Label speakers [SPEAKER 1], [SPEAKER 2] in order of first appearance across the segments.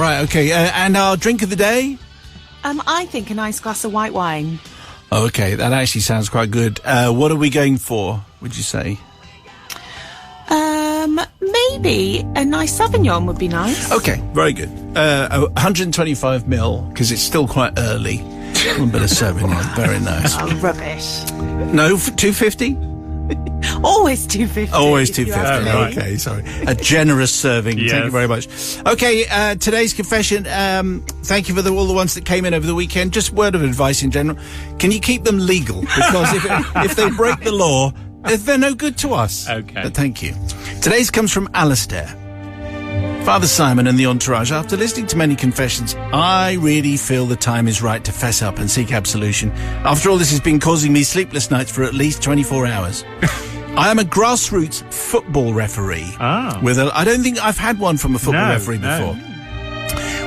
[SPEAKER 1] Right, okay. And our drink of the day?
[SPEAKER 2] I think a nice glass of white wine.
[SPEAKER 1] Okay, that actually sounds quite good. What are we going for, would you say?
[SPEAKER 2] Maybe a nice Sauvignon would be nice.
[SPEAKER 1] Okay, very good. 125 ml, because it's still quite early. A little bit of Sauvignon, very nice.
[SPEAKER 2] Oh, rubbish.
[SPEAKER 1] No, 250?
[SPEAKER 2] Always 250.
[SPEAKER 1] Always 250.
[SPEAKER 3] right.
[SPEAKER 1] Okay, sorry. A generous serving.
[SPEAKER 3] Yes.
[SPEAKER 1] Thank you very much. Okay, today's confession. Thank you for all the ones that came in over the weekend. Just word of advice in general. Can you keep them legal? Because if they break the law, they're no good to us.
[SPEAKER 3] Okay.
[SPEAKER 1] But thank you. Today's comes from Alastair. Father Simon and the entourage, after listening to many confessions, I really feel the time is right to fess up and seek absolution. After all, this has been causing me sleepless nights for at least 24 hours. I am a grassroots football referee. I don't think I've had one from a football referee before.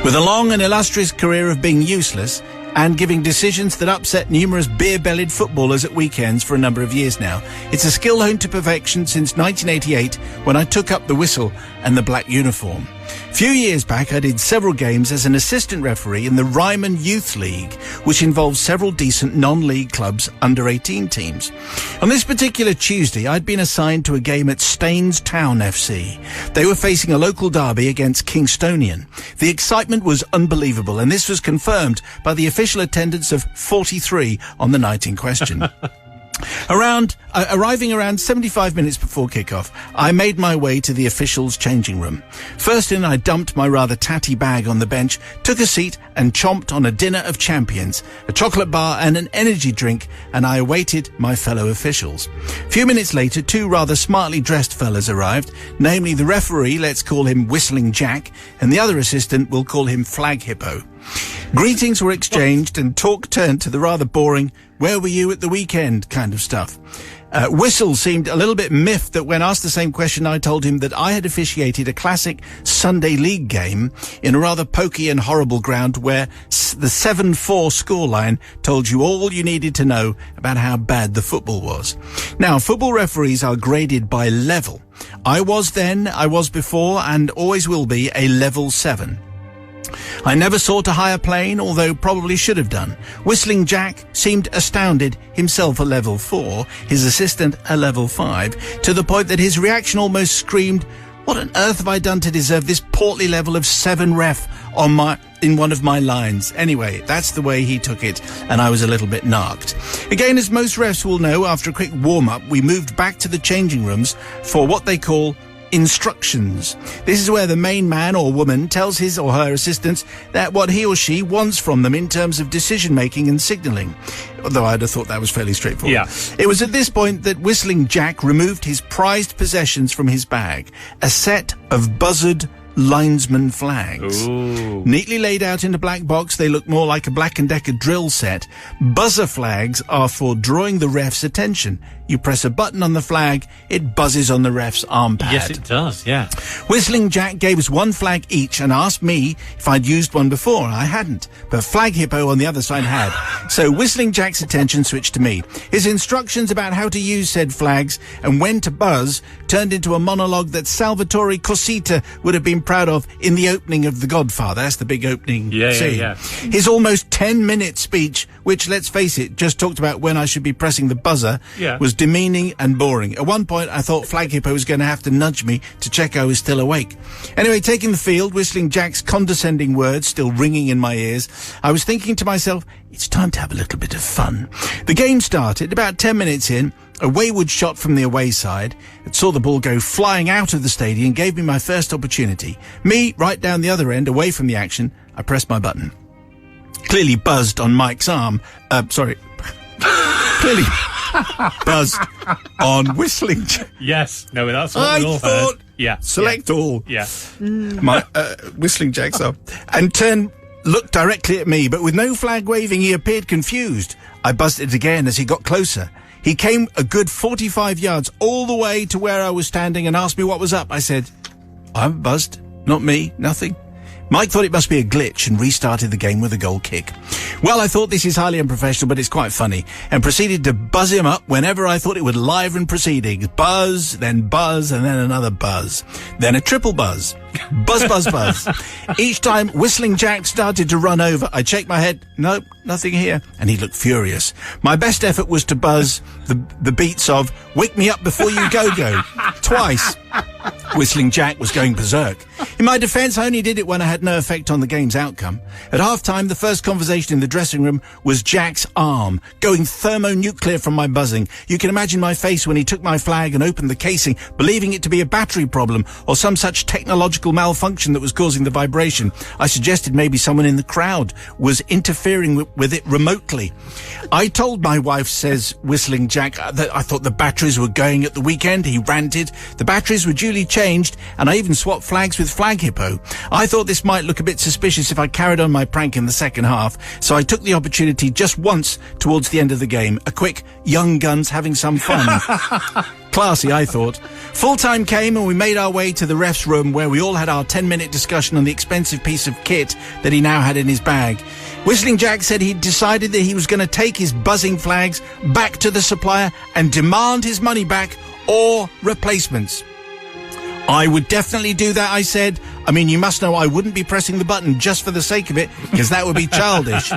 [SPEAKER 1] With a long and illustrious career of being useless and giving decisions that upset numerous beer-bellied footballers at weekends for a number of years now. It's a skill honed to perfection since 1988 when I took up the whistle and the black uniform. A few years back, I did several games as an assistant referee in the Ryman Youth League, which involves several decent non-league clubs under 18 teams. On this particular Tuesday, I'd been assigned to a game at Staines Town FC. They were facing a local derby against Kingstonian. The excitement was unbelievable, and this was confirmed by the official attendance of 43 on the night in question. Arriving around 75 minutes before kickoff, I made my way to the officials' changing room. First in, I dumped my rather tatty bag on the bench, took a seat and chomped on a dinner of champions, a chocolate bar and an energy drink, and I awaited my fellow officials. A few minutes later, two rather smartly dressed fellas arrived, namely the referee, let's call him Whistling Jack, and the other assistant, we'll call him Flag Hippo. Greetings were exchanged and talk turned to the rather boring, where were you at the weekend kind of stuff. Whistle seemed a little bit miffed that when asked the same question, I told him that I had officiated a classic Sunday league game in a rather pokey and horrible ground where the 7-4 scoreline told you all you needed to know about how bad the football was. Now, football referees are graded by level. I was then, I was before, and always will be a level 7. I never sought a higher plane, although probably should have done. Whistling Jack seemed astounded, himself a level 4, his assistant a level 5, to the point that his reaction almost screamed, "What on earth have I done to deserve this portly level of 7 ref in one of my lines?" Anyway, that's the way he took it, and I was a little bit narked. Again, as most refs will know, after a quick warm-up, we moved back to the changing rooms for what they call instructions. This is where the main man or woman tells his or her assistants that what he or she wants from them in terms of decision-making and signalling. Although I'd have thought that was fairly straightforward.
[SPEAKER 3] Yeah.
[SPEAKER 1] It was at this point that Whistling Jack removed his prized possessions from his bag, a set of buzzard linesman flags.
[SPEAKER 3] Ooh.
[SPEAKER 1] Neatly laid out in a black box, they look more like a Black & Decker drill set. Buzzer flags are for drawing the ref's attention. You press a button on the flag, it buzzes on the ref's arm pad.
[SPEAKER 3] Yes, it does, yeah.
[SPEAKER 1] Whistling Jack gave us one flag each and asked me if I'd used one before. I hadn't, but Flag Hippo on the other side had. So Whistling Jack's attention switched to me. His instructions about how to use said flags and when to buzz turned into a monologue that Salvatore Cossita would have been proud of in the opening of The Godfather. That's the big opening scene.
[SPEAKER 3] Yeah.
[SPEAKER 1] His almost 10-minute speech, which, let's face it, just talked about when I should be pressing the buzzer, was demeaning and boring. At one point, I thought Flag Hippo was going to have to nudge me to check I was still awake. Anyway, taking the field, Whistling Jack's condescending words still ringing in my ears, I was thinking to myself, it's time to have a little bit of fun. The game started. About 10 minutes in, a wayward shot from the away side that saw the ball go flying out of the stadium gave me my first opportunity. Me, right down the other end, away from the action, I pressed my button. Clearly buzzed on Mike's arm. Clearly buzzed on Whistling Jack.
[SPEAKER 3] Yes. No, that's what we all heard. Yeah.
[SPEAKER 1] Select all.
[SPEAKER 3] Yeah.
[SPEAKER 1] My Whistling Jack's up. And looked directly at me, but with no flag waving, he appeared confused. I buzzed it again as he got closer. He came a good 45 yards all the way to where I was standing and asked me what was up. I said, I'm buzzed. Not me. Nothing. Mike thought it must be a glitch and restarted the game with a goal kick. Well, I thought this is highly unprofessional, but it's quite funny, and proceeded to buzz him up whenever I thought it would liven proceedings. Buzz, and then another buzz. Then a triple buzz. Buzz, buzz, buzz. Each time Whistling Jack started to run over, I'd shake my head. Nope, nothing here. And he looked furious. My best effort was to buzz the beats of Wake Me Up Before You Go-Go twice. Whistling Jack was going berserk. In my defence, I only did it when I had no effect on the game's outcome. At half-time, the first conversation in the dressing room was Jack's arm, going thermonuclear from my buzzing. You can imagine my face when he took my flag and opened the casing, believing it to be a battery problem or some such technological malfunction that was causing the vibration. I suggested maybe someone in the crowd was interfering with it remotely. I told my wife, says Whistling Jack, that I thought the batteries were going at the weekend. He ranted. The batteries were duly changed, and I even swapped flags with Flag Hippo. I thought this might look a bit suspicious if I carried on my prank in the second half, so I took the opportunity just once towards the end of the game. A quick, young guns having some fun. Classy, I thought. Full time came and we made our way to the ref's room, where we all had our 10-minute discussion on the expensive piece of kit that he now had in his bag. Whistling Jack said he'd decided that he was going to take his buzzing flags back to the supplier and demand his money back or replacements. I would definitely do that, I said. I mean, you must know I wouldn't be pressing the button just for the sake of it, because that would be childish.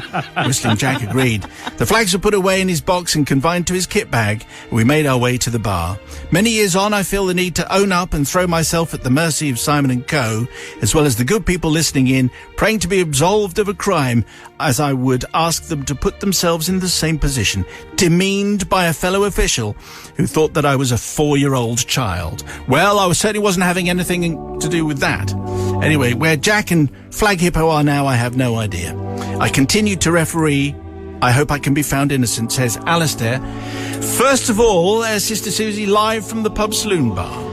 [SPEAKER 1] Whistling Jack agreed. The flags were put away in his box and confined to his kit bag, and we made our way to the bar. Many years on, I feel the need to own up and throw myself at the mercy of Simon & Co., as well as the good people listening in, praying to be absolved of a crime, as I would ask them to put themselves in the same position, demeaned by a fellow official who thought that I was a 4-year-old child. Well, I certainly wasn't having anything to do with that. Anyway, where Jack and Flag Hippo are now, I have no idea. I continued to referee. I hope I can be found innocent, says Alastair. First of all, Sister Susie, live from the pub saloon bar.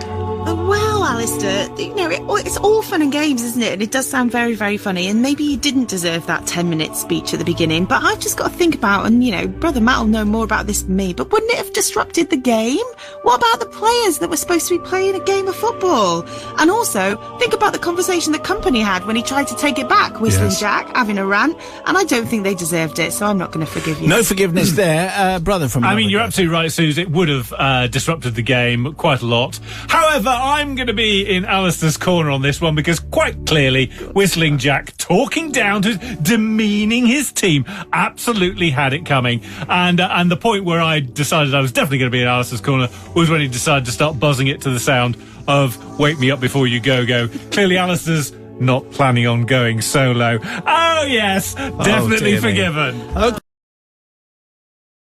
[SPEAKER 2] Well, Alastair, you know, it's all fun and games, isn't it? And it does sound very, very funny. And maybe you didn't deserve that 10-minute speech at the beginning. But I've just got to think about, and, you know, Brother Matt will know more about this than me, but wouldn't it have disrupted the game? What about the players that were supposed to be playing a game of football? And also, think about the conversation the company had when he tried to take it back, Whistling Jack, having a rant. And I don't think they deserved it, so I'm not going to forgive you.
[SPEAKER 1] No forgiveness there, brother from...
[SPEAKER 3] I mean, you're absolutely right, Suze. It would have disrupted the game quite a lot. However, I'm going to be in Alastair's corner on this one, because quite clearly Whistling Jack, talking down to, demeaning his team, absolutely had it coming. And the point where I decided I was definitely going to be in Alastair's corner was when he decided to start buzzing it to the sound of Wake Me Up Before You Go-Go. Clearly Alastair's not planning on going solo. Oh yes, definitely forgiven. Okay.